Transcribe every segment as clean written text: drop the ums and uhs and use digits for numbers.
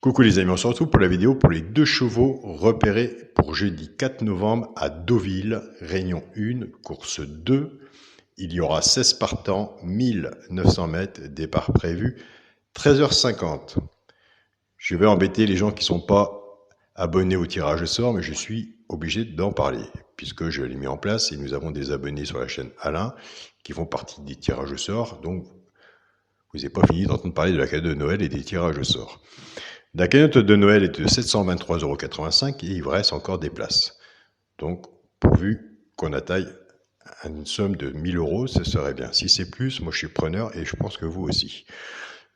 Coucou les amis, on se retrouve pour la vidéo pour les 2 chevaux repérés pour jeudi 4 novembre à Deauville, Réunion 1, course 2. Il y aura 16 partants, 1900 mètres, départ prévu, 13h50. Je vais embêter les gens qui ne sont pas abonnés au tirage au sort, mais je suis obligé d'en parler, puisque je l'ai mis en place et nous avons des abonnés sur la chaîne Alain qui font partie des tirages au sort, donc vous n'avez pas fini d'entendre parler de la cagnotte de Noël et des tirages au sort. La cagnotte de Noël est de 723,85 € et il vous reste encore des places. Donc, pourvu qu'on atteigne une somme de 1000 €, ce serait bien. Si c'est plus, moi je suis preneur et je pense que vous aussi.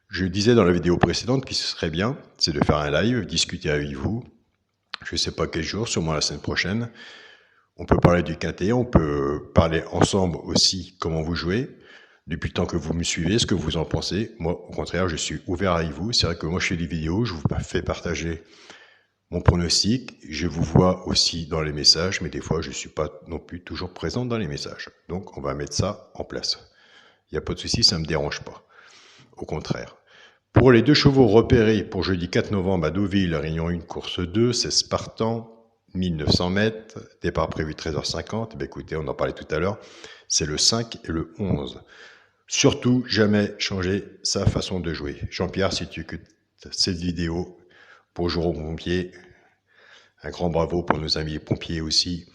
Je disais dans la vidéo précédente que ce serait bien, c'est de faire un live, discuter avec vous. Je ne sais pas quel jour, sûrement la semaine prochaine. On peut parler du quintet, on peut parler ensemble aussi comment vous jouez. Depuis le temps que vous me suivez, ce que vous en pensez. Moi, au contraire, je suis ouvert avec vous. C'est vrai que moi, je fais des vidéos, je vous fais partager mon pronostic. Je vous vois aussi dans les messages, mais des fois, je ne suis pas non plus toujours présent dans les messages. Donc, on va mettre ça en place. Il n'y a pas de souci, ça ne me dérange pas. Au contraire. Pour les 2 chevaux repérés pour jeudi 4 novembre à Deauville, Réunion 1, course 2, c'est Spartan, 1900 mètres, départ prévu 13h50. Ben écoutez, on en parlait tout à l'heure, c'est le 5 et le 11. Surtout, jamais changer sa façon de jouer. Jean-Pierre, si tu écoutes cette vidéo, bonjour aux pompiers, un grand bravo pour nos amis pompiers aussi,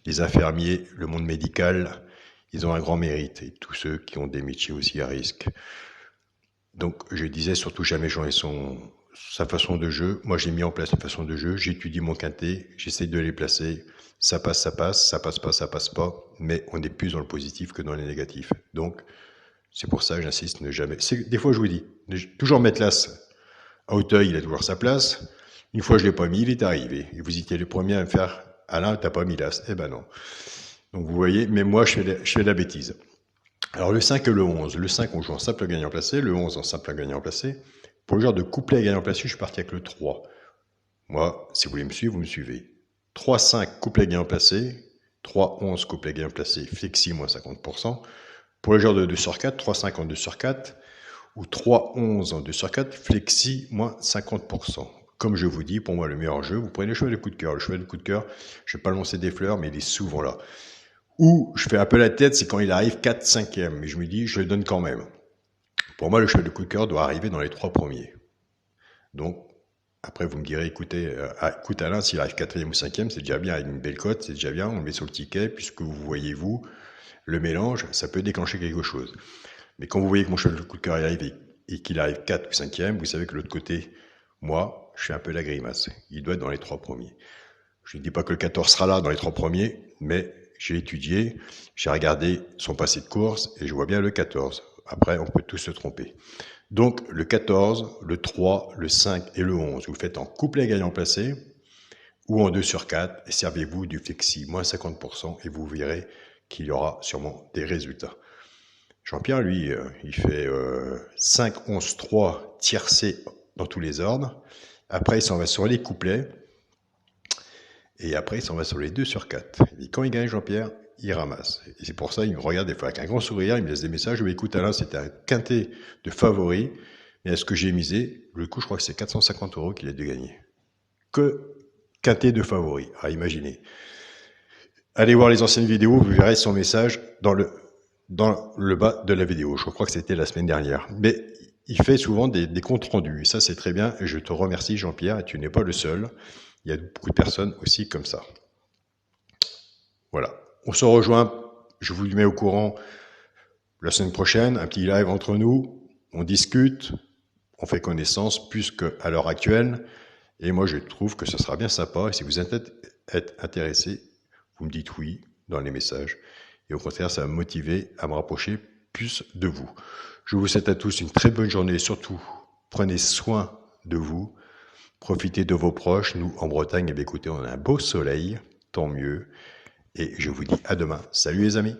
les infirmiers, le monde médical, ils ont un grand mérite, et tous ceux qui ont des métiers aussi à risque. Donc, je disais surtout jamais changer sa façon de jeu. Moi, j'ai mis en place une façon de jeu, j'étudie mon quintet, j'essaie de les placer, ça passe, ça passe, ça passe pas, ça passe pas, mais on est plus dans le positif que dans le négatif. Donc, c'est pour ça que j'insiste, ne jamais. Des fois, je vous dis, toujours mettre l'as à Auteuil, il a toujours sa place. Une fois, je ne l'ai pas mis, il est arrivé. Et vous étiez le premier à me faire, Alain, tu n'as pas mis l'as. Eh ben non. Donc vous voyez, mais moi, je fais de la bêtise. Alors le 5 et le 11. Le 5, on joue en simple gagnant placé. Le 11 en simple gagnant placé. Pour le genre de couplet gagnant placé, je suis parti avec le 3. Moi, si vous voulez me suivre, vous me suivez. 3-5 couplet gagnant placé. 3-11 couplet gagnant placé. Flexi, moins 50%. Pour le genre de 2 sur 4, 3,5 en 2 sur 4 ou 3,11 en 2 sur 4, flexi moins 50%. Comme je vous dis, pour moi, le meilleur jeu, vous prenez le cheval de coup de cœur. Le cheval de coup de cœur, je ne vais pas lancer des fleurs, mais il est souvent là. Ou je fais un peu la tête, c'est quand il arrive 4, 5e. Mais je me dis, je le donne quand même. Pour moi, le cheval de coup de cœur doit arriver dans les 3 premiers. Donc, après, vous me direz, écoutez, écoute Alain, s'il arrive 4e ou 5e, c'est déjà bien, avec une belle cote, c'est déjà bien, on le met sur le ticket, puisque vous voyez, vous, le mélange, ça peut déclencher quelque chose. Mais quand vous voyez que mon cheval de coup de cœur arrive et qu'il arrive 4 ou 5e, vous savez que de l'autre côté, moi, je fais un peu la grimace. Il doit être dans les 3 premiers. Je ne dis pas que le 14 sera là dans les 3 premiers, mais j'ai étudié, j'ai regardé son passé de course et je vois bien le 14. Après, on peut tous se tromper. Donc, le 14, le 3, le 5 et le 11, vous le faites en couplet gagnant placé ou en 2 sur 4 et servez-vous du flexi, moins 50% et vous verrez qu'il y aura sûrement des résultats. Jean-Pierre, lui, il fait 5, 11, 3 tiercés dans tous les ordres. Après, il s'en va sur les couplets. Et après, il s'en va sur les 2 sur 4. Et quand il gagne, Jean-Pierre, il ramasse. Et c'est pour ça, il me regarde des fois avec un grand sourire, il me laisse des messages. Je lui dis, écoute, Alain, c'était un quintet de favoris. Mais à ce que j'ai misé, le coup, je crois que c'est 450 € qu'il a dû gagner. Que quintet de favoris, à imaginer. Allez voir les anciennes vidéos, vous verrez son message dans le bas de la vidéo. Je crois que c'était la semaine dernière. Mais il fait souvent des comptes rendus. Et ça, c'est très bien. Et je te remercie, Jean-Pierre. Et tu n'es pas le seul. Il y a beaucoup de personnes aussi comme ça. Voilà. On se rejoint. Je vous mets au courant la semaine prochaine. Un petit live entre nous. On discute. On fait connaissance plus qu'à l'heure actuelle. Et moi, je trouve que ce sera bien sympa. Et si vous êtes intéressé, vous me dites oui dans les messages. Et au contraire, ça va me motiver à me rapprocher plus de vous. Je vous souhaite à tous une très bonne journée. Et surtout, prenez soin de vous. Profitez de vos proches. Nous, en Bretagne, eh bien, écoutez, on a un beau soleil. Tant mieux. Et je vous dis à demain. Salut les amis.